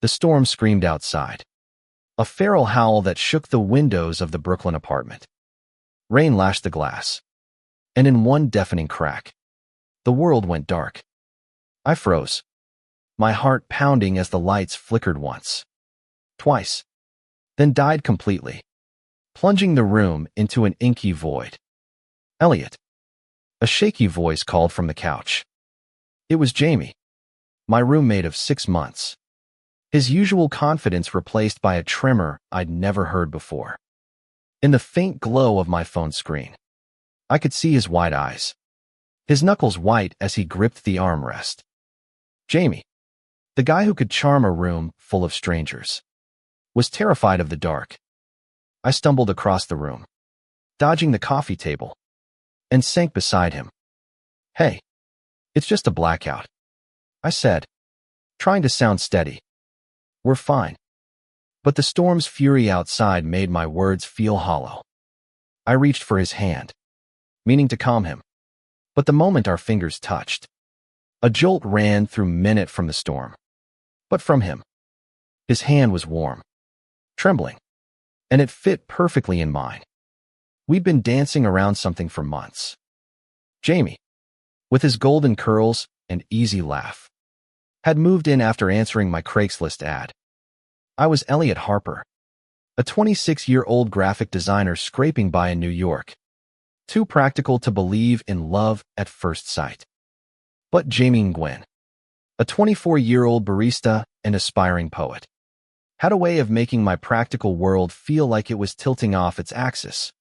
The storm screamed outside, a feral howl that shook the windows of the Brooklyn apartment. Rain lashed the glass, and in one deafening crack, the world went dark. I froze, my heart pounding as the lights flickered once, twice, then died completely, plunging the room into an inky void. "Elliot." A shaky voice called from the couch. It was Jamie, my roommate of 6 months. His usual confidence replaced by a tremor I'd never heard before. In the faint glow of my phone screen, I could see his wide eyes, his knuckles white as he gripped the armrest. Jamie, the guy who could charm a room full of strangers, was terrified of the dark. I stumbled across the room, dodging the coffee table, and sank beside him. "Hey, it's just a blackout," I said, trying to sound steady. "We're fine." But the storm's fury outside made my words feel hollow. I reached for his hand, meaning to calm him. But the moment our fingers touched, a jolt ran through me from the storm. But from him, his hand was warm, trembling, and it fit perfectly in mine. We'd been dancing around something for months. Jamie, with his golden curls and easy laugh, had moved in after answering my Craigslist ad. I was Elliot Harper, a 26-year-old graphic designer scraping by in New York, too practical to believe in love at first sight. But Jamie Nguyen, a 24-year-old barista and aspiring poet, had a way of making my practical world feel like it was tilting off its axis.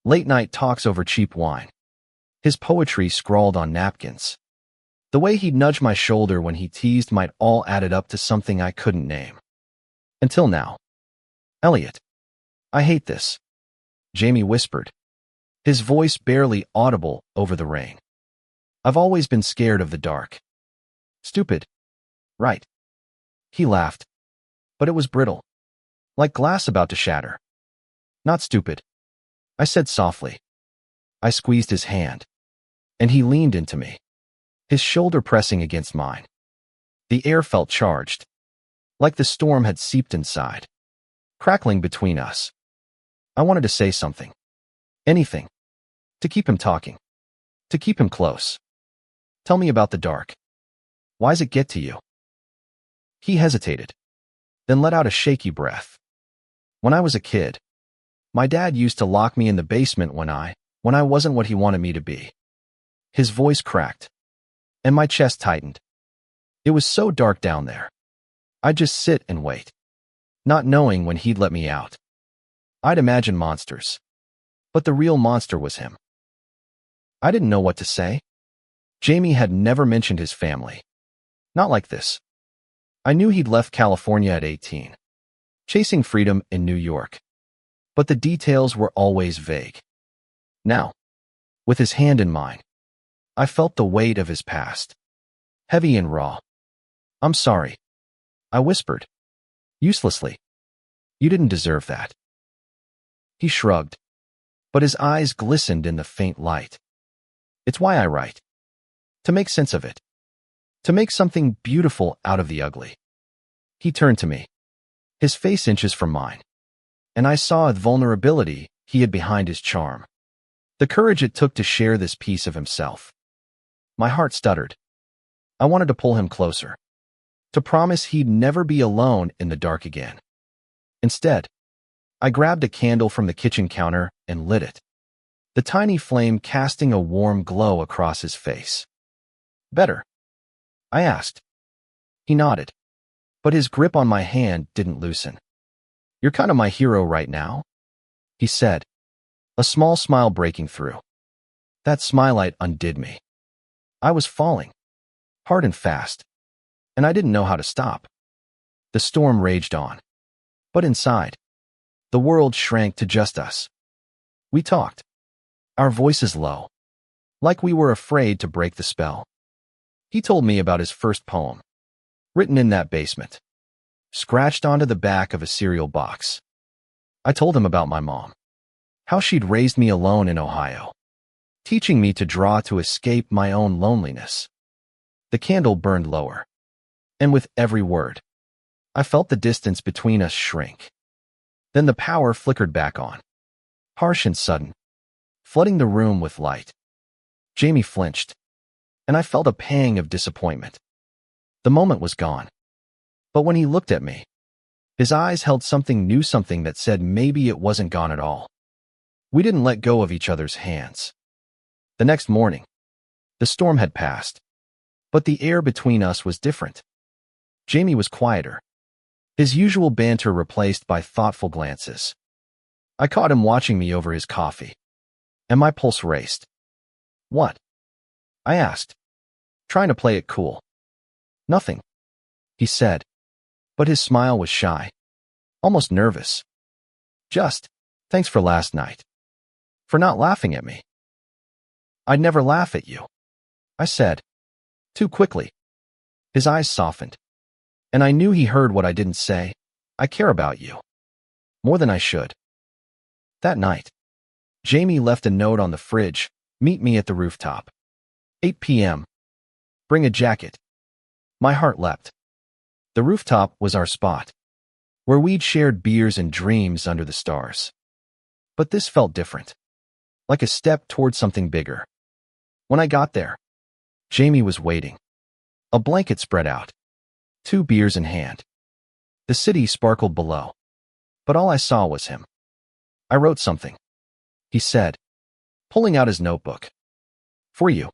Late-night talks over cheap wine, his poetry scrawled on napkins. The way he'd nudge my shoulder when he teased might all added up to something I couldn't name. Until now. "Elliot, I hate this," Jamie whispered, his voice barely audible over the rain. "I've always been scared of the dark." "Stupid, right?" He laughed, but it was brittle, like glass about to shatter. "Not stupid," I said softly. I squeezed his hand, and he leaned into me, his shoulder pressing against mine. The air felt charged, like the storm had seeped inside, crackling between us. I wanted to say something, anything, to keep him talking, to keep him close. "Tell me about the dark. Why's it get to you?" He hesitated, then let out a shaky breath. "When I was a kid, my dad used to lock me in the basement when I wasn't what he wanted me to be." His voice cracked, and my chest tightened. It was so dark down there. I'd just sit and wait, not knowing when he'd let me out. I'd imagine monsters, but the real monster was him. I didn't know what to say. Jamie had never mentioned his family. Not like this. I knew he'd left California at 18, chasing freedom in New York. But the details were always vague. Now, with his hand in mine, I felt the weight of his past, heavy and raw. "I'm sorry," I whispered, uselessly. "You didn't deserve that." He shrugged, but his eyes glistened in the faint light. "It's why I write. To make sense of it. To make something beautiful out of the ugly." He turned to me, his face inches from mine, and I saw the vulnerability he had behind his charm, the courage it took to share this piece of himself. My heart stuttered. I wanted to pull him closer, to promise he'd never be alone in the dark again. Instead, I grabbed a candle from the kitchen counter and lit it, the tiny flame casting a warm glow across his face. "Better?" I asked. He nodded, but his grip on my hand didn't loosen. "You're kind of my hero right now," he said, a small smile breaking through. That smilelight undid me. I was falling, hard and fast, and I didn't know how to stop. The storm raged on, but inside, the world shrank to just us. We talked, our voices low, like we were afraid to break the spell. He told me about his first poem, written in that basement, scratched onto the back of a cereal box. I told him about my mom, how she'd raised me alone in Ohio, teaching me to draw to escape my own loneliness. The candle burned lower, and with every word, I felt the distance between us shrink. Then the power flickered back on, harsh and sudden, flooding the room with light. Jamie flinched, and I felt a pang of disappointment. The moment was gone. But when he looked at me, his eyes held something new, something that said maybe it wasn't gone at all. We didn't let go of each other's hands. The next morning, the storm had passed, but the air between us was different. Jamie was quieter, his usual banter replaced by thoughtful glances. I caught him watching me over his coffee, and my pulse raced. "What?" I asked, trying to play it cool. "Nothing," he said, but his smile was shy, almost nervous. "Just, thanks for last night. For not laughing at me." "I'd never laugh at you," I said, too quickly. His eyes softened, and I knew he heard what I didn't say. "I care about you. More than I should." That night, Jamie left a note on the fridge. "Meet me at the rooftop. 8 p.m. Bring a jacket." My heart leapt. The rooftop was our spot, where we'd shared beers and dreams under the stars. But this felt different, like a step toward something bigger. When I got there, Jamie was waiting, a blanket spread out, 2 beers in hand. The city sparkled below, but all I saw was him. "I wrote something," he said, pulling out his notebook. "For you."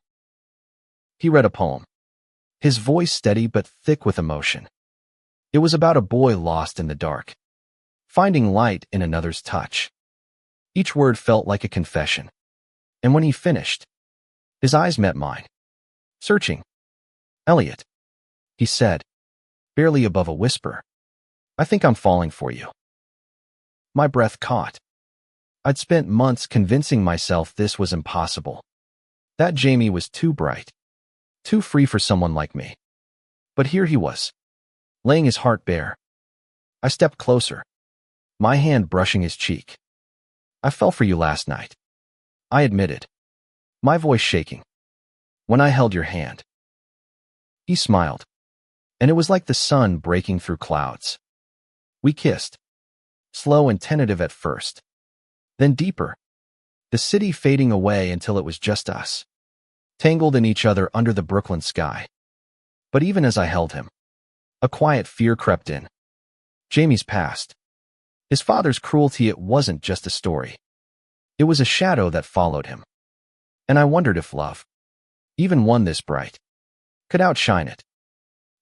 He read a poem, his voice steady but thick with emotion. It was about a boy lost in the dark, finding light in another's touch. Each word felt like a confession, and when he finished, his eyes met mine, searching. "Elliot," he said, barely above a whisper, "I think I'm falling for you." My breath caught. I'd spent months convincing myself this was impossible, that Jamie was too bright, too free for someone like me. But here he was, laying his heart bare. I stepped closer, my hand brushing his cheek. "I fell for you last night," I admitted, my voice shaking, "when I held your hand." He smiled, and it was like the sun breaking through clouds. We kissed, slow and tentative at first, then deeper, the city fading away until it was just us, tangled in each other under the Brooklyn sky. But even as I held him, a quiet fear crept in. Jamie's past, his father's cruelty, it wasn't just a story. It was a shadow that followed him. And I wondered if love, even one this bright, could outshine it.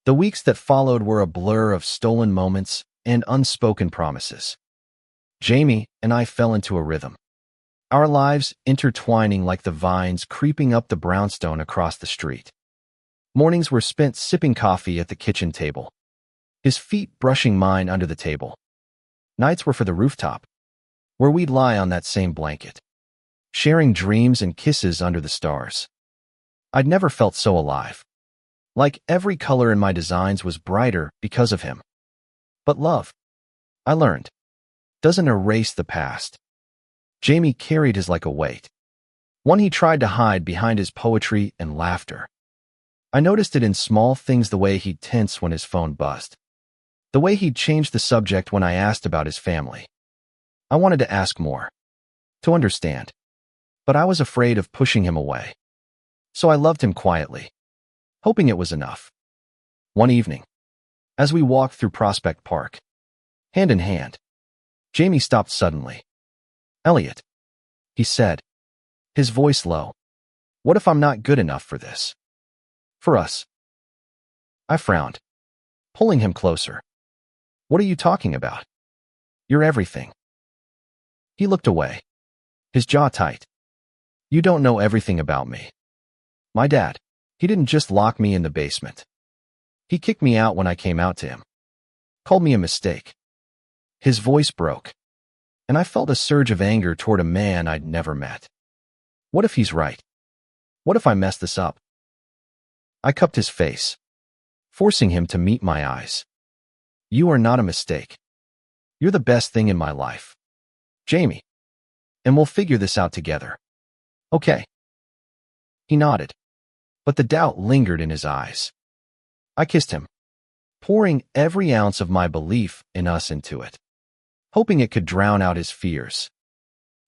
The weeks that followed were a blur of stolen moments and unspoken promises. Jamie and I fell into a rhythm, our lives intertwining like the vines creeping up the brownstone across the street. Mornings were spent sipping coffee at the kitchen table, his feet brushing mine under the table. Nights were for the rooftop, where we'd lie on that same blanket, sharing dreams and kisses under the stars. I'd never felt so alive, like every color in my designs was brighter because of him. But love, I learned, doesn't erase the past. Jamie carried his like a weight, one he tried to hide behind his poetry and laughter. I noticed it in small things, the way he'd tense when his phone buzzed, the way he'd change the subject when I asked about his family. I wanted to ask more, to understand, but I was afraid of pushing him away. So I loved him quietly, hoping it was enough. One evening, as we walked through Prospect Park, hand in hand, Jamie stopped suddenly. "Elliot," he said, his voice low, "what if I'm not good enough for this? For us?" I frowned, pulling him closer. "What are you talking about? You're everything." He looked away, his jaw tight. "You don't know everything about me. My dad, he didn't just lock me in the basement. He kicked me out when I came out to him. Called me a mistake." His voice broke, and I felt a surge of anger toward a man I'd never met. What if he's right? What if I mess this up? I cupped his face, forcing him to meet my eyes. "You are not a mistake. You're the best thing in my life, Jamie. And we'll figure this out together. Okay?" He nodded, but the doubt lingered in his eyes. I kissed him, pouring every ounce of my belief in us into it, hoping it could drown out his fears.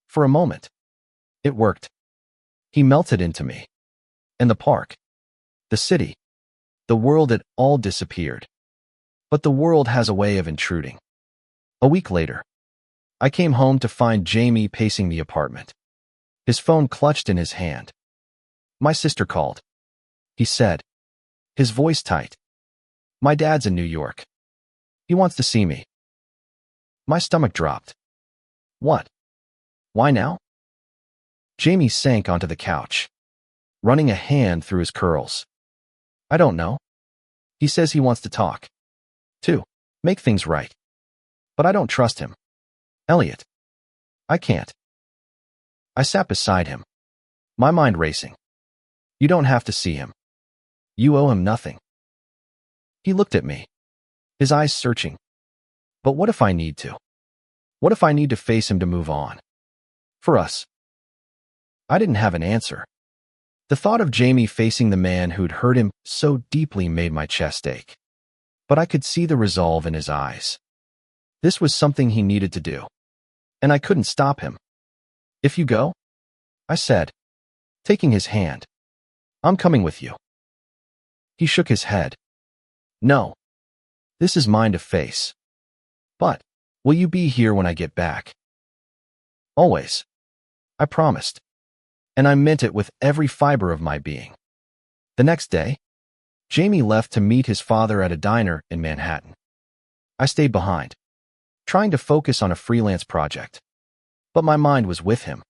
For a moment, it worked. He melted into me. And the park, the city, the world, it all disappeared. But the world has a way of intruding. A week later, I came home to find Jamie pacing the apartment, his phone clutched in his hand. "My sister called," he said, his voice tight. "My dad's in New York. He wants to see me." My stomach dropped. "What? Why now?" Jamie sank onto the couch, running a hand through his curls. "I don't know. He says he wants to talk. To make things right. But I don't trust him. Elliot. I can't." I sat beside him, my mind racing. "You don't have to see him. You owe him nothing." He looked at me, his eyes searching. "But what if I need to? What if I need to face him to move on? For us?" I didn't have an answer. The thought of Jamie facing the man who'd hurt him so deeply made my chest ache. But I could see the resolve in his eyes. This was something he needed to do, and I couldn't stop him. "If you go," I said, taking his hand, "I'm coming with you." He shook his head. "No. This is mine to face. But will you be here when I get back?" "Always," I promised. And I meant it with every fiber of my being. The next day, Jamie left to meet his father at a diner in Manhattan. I stayed behind, trying to focus on a freelance project. But my mind was with him.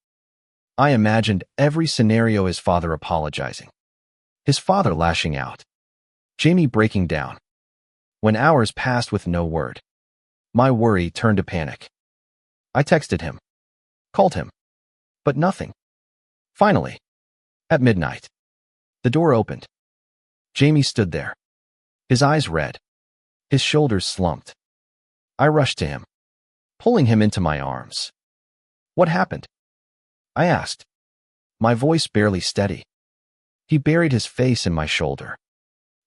I imagined every scenario: his father apologizing, his father lashing out, Jamie breaking down. When hours passed with no word, my worry turned to panic. I texted him, called him, but nothing. Finally, at midnight, the door opened. Jamie stood there, his eyes red, his shoulders slumped. I rushed to him, pulling him into my arms. "What happened?" I asked, my voice barely steady. He buried his face in my shoulder,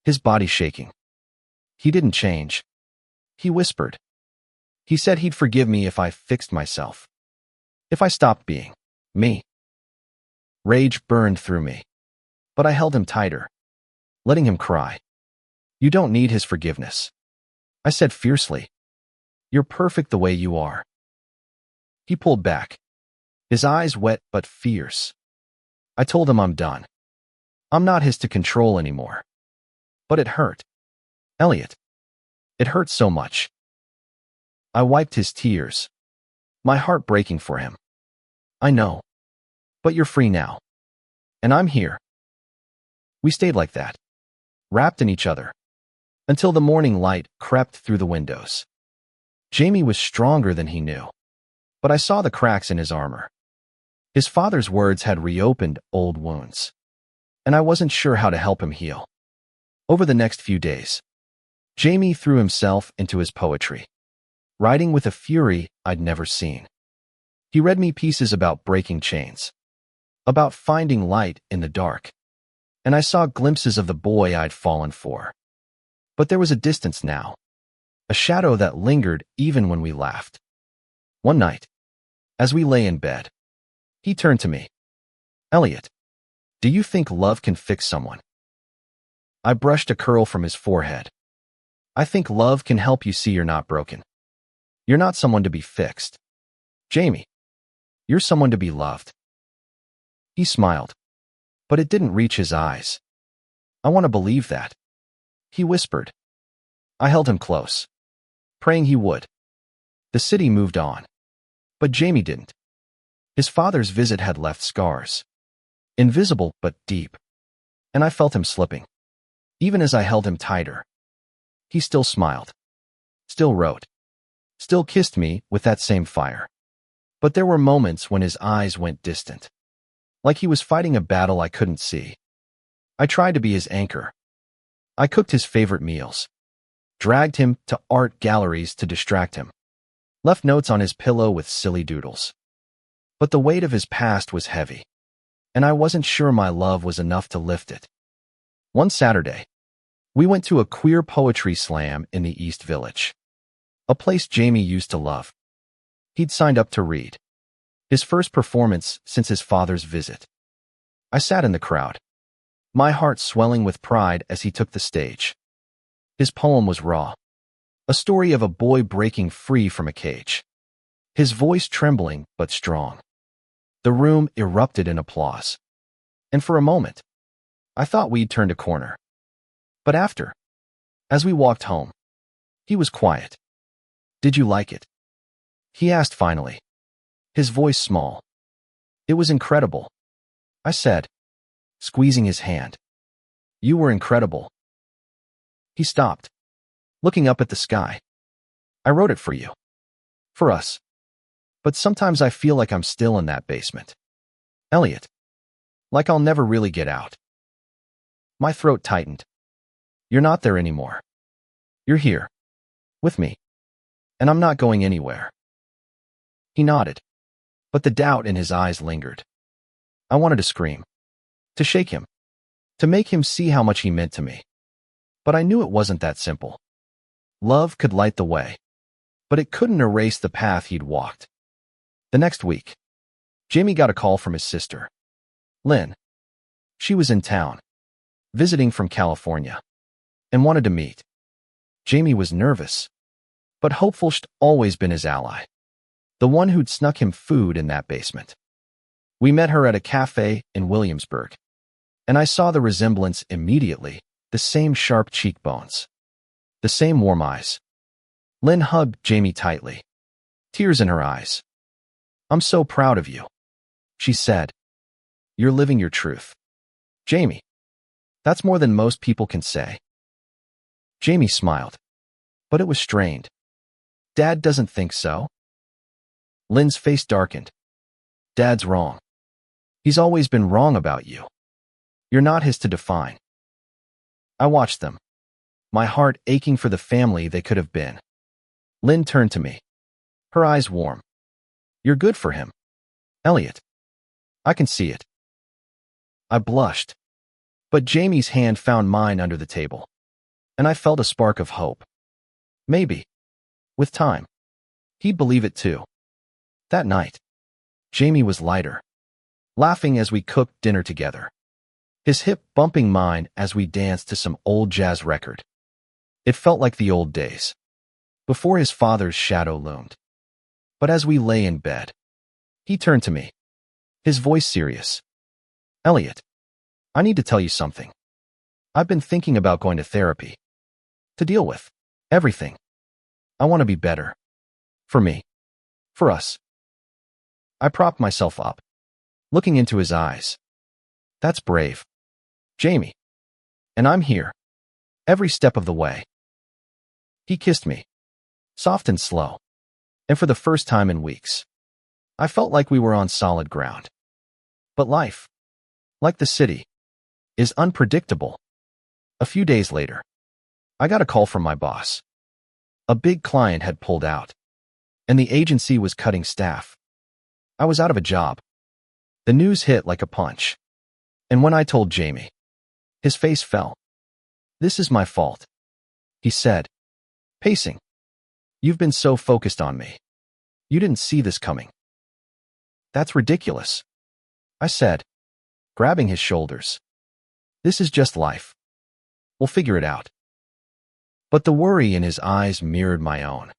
his body shaking. "He didn't change," he whispered. "He said he'd forgive me if I fixed myself, if I stopped being me." Rage burned through me, but I held him tighter, letting him cry. "You don't need his forgiveness," I said fiercely. "You're perfect the way you are." He pulled back, his eyes wet but fierce. I told him I'm done. I'm not his to control anymore. But it hurt. Elliot. It hurt so much. I wiped his tears, my heart breaking for him. "I know. But you're free now. And I'm here." We stayed like that, wrapped in each other, until the morning light crept through the windows. Jamie was stronger than he knew, but I saw the cracks in his armor. His father's words had reopened old wounds, and I wasn't sure how to help him heal. Over the next few days, Jamie threw himself into his poetry, writing with a fury I'd never seen. He read me pieces about breaking chains, about finding light in the dark, and I saw glimpses of the boy I'd fallen for. But there was a distance now, a shadow that lingered even when we laughed. One night, as we lay in bed, he turned to me. "Elliot, do you think love can fix someone?" I brushed a curl from his forehead. "I think love can help you see you're not broken. You're not someone to be fixed. Jamie, you're someone to be loved." He smiled, but it didn't reach his eyes. "I want to believe that," he whispered. I held him close, praying he would. The city moved on, but Jamie didn't. His father's visit had left scars, invisible but deep, and I felt him slipping. Even as I held him tighter, he still smiled, still wrote, still kissed me with that same fire. But there were moments when his eyes went distant, like he was fighting a battle I couldn't see. I tried to be his anchor. I cooked his favorite meals, dragged him to art galleries to distract him, left notes on his pillow with silly doodles. But the weight of his past was heavy, and I wasn't sure my love was enough to lift it. One Saturday, We went to a queer poetry slam in the East Village, a place Jamie used to love. He'd signed up to read. His first performance since his father's visit. I sat in the crowd, my heart swelling with pride as he took the stage. His poem was raw, a story of a boy breaking free from a cage. His voice trembling but strong. The room erupted in applause. And for a moment, I thought we'd turned a corner. But after, as we walked home, he was quiet. "Did you like it?" he asked finally, his voice small. "It was incredible," I said, squeezing his hand. "You were incredible." He stopped, looking up at the sky. "I wrote it for you. For us. But sometimes I feel like I'm still in that basement. Elliot. Like I'll never really get out." My throat tightened. "You're not there anymore. You're here. With me. And I'm not going anywhere." He nodded, but the doubt in his eyes lingered. I wanted to scream, to shake him, to make him see how much he meant to me. But I knew it wasn't that simple. Love could light the way, but it couldn't erase the path he'd walked. The next week, Jamie got a call from his sister, Lynn. She was in town, visiting from California, and wanted to meet. Jamie was nervous, but hopeful. She'd always been his ally, the one who'd snuck him food in that basement. We met her at a cafe in Williamsburg, and I saw the resemblance immediately, the same sharp cheekbones, the same warm eyes. Lynn hugged Jamie tightly, tears in her eyes. "I'm so proud of you," she said. "You're living your truth, Jamie. That's more than most people can say." Jamie smiled, but it was strained. "Dad doesn't think so." Lynn's face darkened. "Dad's wrong. He's always been wrong about you. You're not his to define." I watched them, my heart aching for the family they could have been. Lynn turned to me, her eyes warm. "You're good for him, Elliot. I can see it." I blushed, but Jamie's hand found mine under the table, and I felt a spark of hope. Maybe, with time, he'd believe it too. That night, Jamie was lighter, laughing as we cooked dinner together, his hip bumping mine as we danced to some old jazz record. It felt like the old days, before his father's shadow loomed. But as we lay in bed, he turned to me, his voice serious. "Elliot, I need to tell you something. I've been thinking about going to therapy. To deal with everything. I want to be better. For me. For us." I propped myself up, looking into his eyes. "That's brave, Jamie. And I'm here. Every step of the way." He kissed me, soft and slow. And for the first time in weeks, I felt like we were on solid ground. But life, like the city, is unpredictable. A few days later, I got a call from my boss. A big client had pulled out, and the agency was cutting staff. I was out of a job. The news hit like a punch. And when I told Jamie, his face fell. "This is my fault," he said, pacing. "You've been so focused on me. You didn't see this coming." "That's ridiculous," I said, grabbing his shoulders. "This is just life. We'll figure it out." But the worry in his eyes mirrored my own.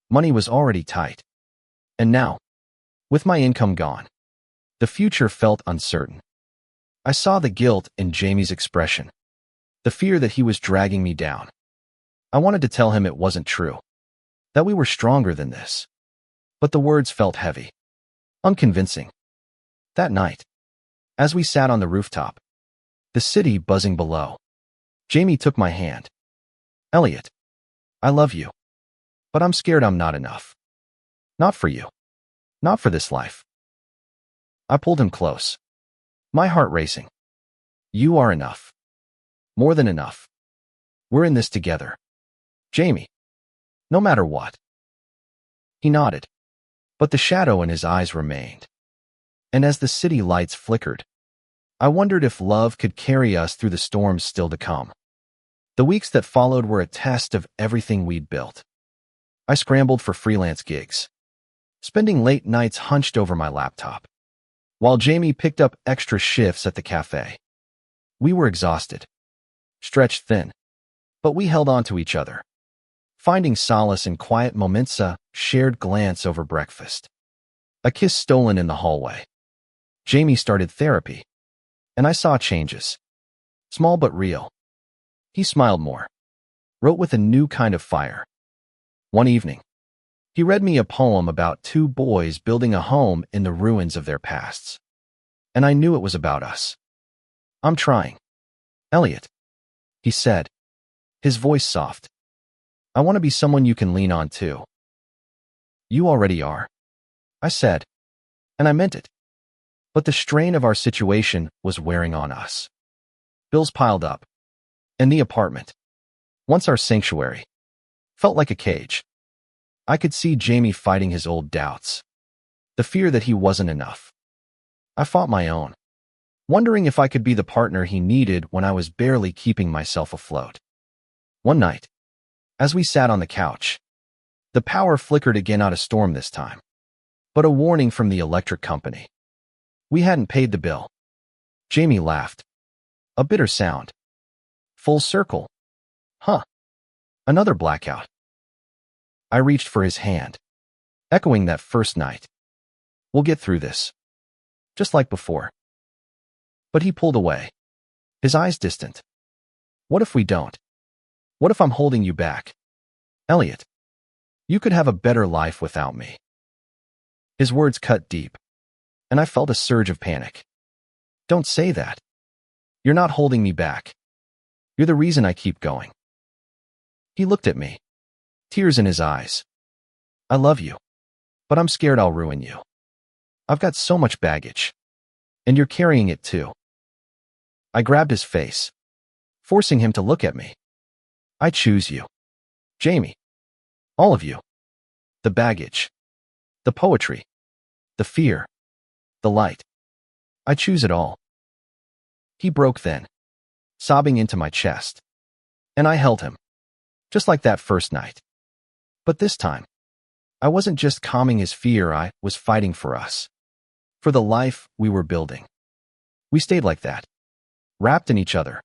Money was already tight. And now, with my income gone, the future felt uncertain. I saw the guilt in Jamie's expression, the fear that he was dragging me down. I wanted to tell him it wasn't true, that we were stronger than this. But the words felt heavy, unconvincing. That night, as we sat on the rooftop, the city buzzing below, Jamie took my hand. "Elliot, I love you, but I'm scared I'm not enough. Not for you. Not for this life." I pulled him close, my heart racing. "You are enough. More than enough. We're in this together, Jamie. No matter what." He nodded, but the shadow in his eyes remained. And as the city lights flickered, I wondered if love could carry us through the storms still to come. The weeks that followed were a test of everything we'd built. I scrambled for freelance gigs, spending late nights hunched over my laptop, while Jamie picked up extra shifts at the cafe. We were exhausted, stretched thin, but we held on to each other, finding solace in quiet moments, a shared glance over breakfast, a kiss stolen in the hallway. Jamie started therapy, and I saw changes, small but real. He smiled more, wrote with a new kind of fire. One evening, he read me a poem about two boys building a home in the ruins of their pasts. And I knew it was about us. "I'm trying, Elliot," he said, his voice soft. "I want to be someone you can lean on too." "You already are," I said, and I meant it. But the strain of our situation was wearing on us. Bills piled up, and the apartment, once our sanctuary, felt like a cage. I could see Jamie fighting his old doubts, the fear that he wasn't enough. I fought my own, wondering if I could be the partner he needed when I was barely keeping myself afloat. One night, as we sat on the couch, the power flickered again, not a storm this time, but a warning from the electric company. We hadn't paid the bill. Jamie laughed. A bitter sound. Full circle. Huh. Another blackout. I reached for his hand, echoing that first night. "We'll get through this. Just like before." But he pulled away, his eyes distant. "What if we don't? What if I'm holding you back? Elliot, you could have a better life without me." His words cut deep, and I felt a surge of panic. "Don't say that. You're not holding me back. You're the reason I keep going." He looked at me, tears in his eyes. "I love you, but I'm scared I'll ruin you. I've got so much baggage, and you're carrying it too." I grabbed his face, forcing him to look at me. "I choose you, Jamie. All of you. The baggage, the poetry, the fear, the light. I choose it all." He broke then, sobbing into my chest, and I held him, just like that first night. But this time, I wasn't just calming his fear, I was fighting for us, for the life we were building. We stayed like that, wrapped in each other,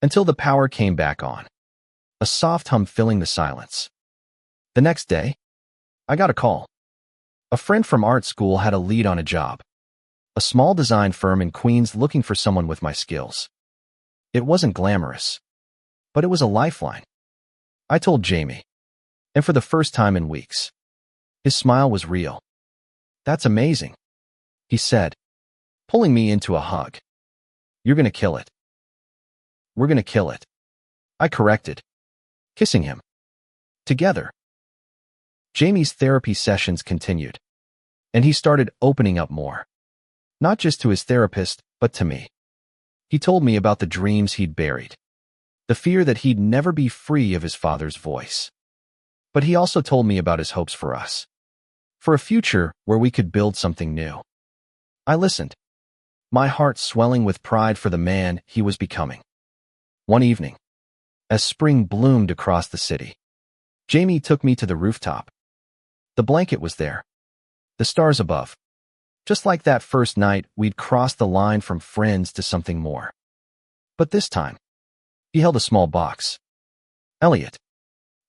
until the power came back on, a soft hum filling the silence. The next day, I got a call. A friend from art school had a lead on a job, a small design firm in Queens looking for someone with my skills. It wasn't glamorous, but it was a lifeline. I told Jamie, and for the first time in weeks, his smile was real. "That's amazing," he said, pulling me into a hug. "You're gonna kill it." "We're gonna kill it," I corrected, kissing him. Together. Jamie's therapy sessions continued, and he started opening up more. Not just to his therapist, but to me. He told me about the dreams he'd buried, the fear that he'd never be free of his father's voice. But he also told me about his hopes for us, for a future where we could build something new. I listened, my heart swelling with pride for the man he was becoming. One evening, as spring bloomed across the city, Jamie took me to the rooftop. The blanket was there, the stars above. Just like that first night, we'd crossed the line from friends to something more. But this time, he held a small box. "Elliot,"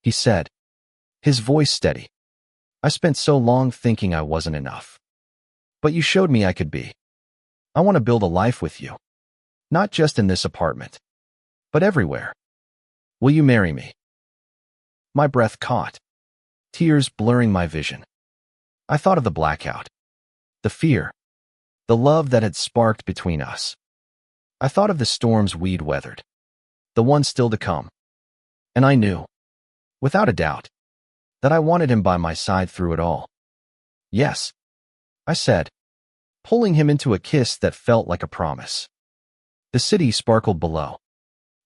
he said, his voice steady. "I spent so long thinking I wasn't enough. But you showed me I could be. I want to build a life with you. Not just in this apartment, but everywhere. Will you marry me?" My breath caught, tears blurring my vision. I thought of the blackout, the fear, the love that had sparked between us. I thought of the storms we'd weathered, the ones still to come. And I knew, without a doubt, that I wanted him by my side through it all. "Yes," I said, pulling him into a kiss that felt like a promise. The city sparkled below,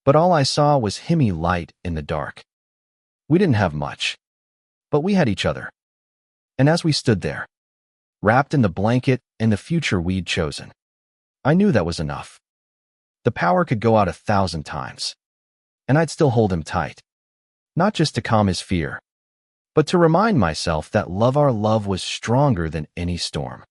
but all I saw was himmy light in the dark. We didn't have much, but we had each other. And as we stood there, wrapped in the blanket and the future we'd chosen, I knew that was enough. The power could go out 1,000 times, and I'd still hold him tight. Not just to calm his fear, but to remind myself that our love was stronger than any storm.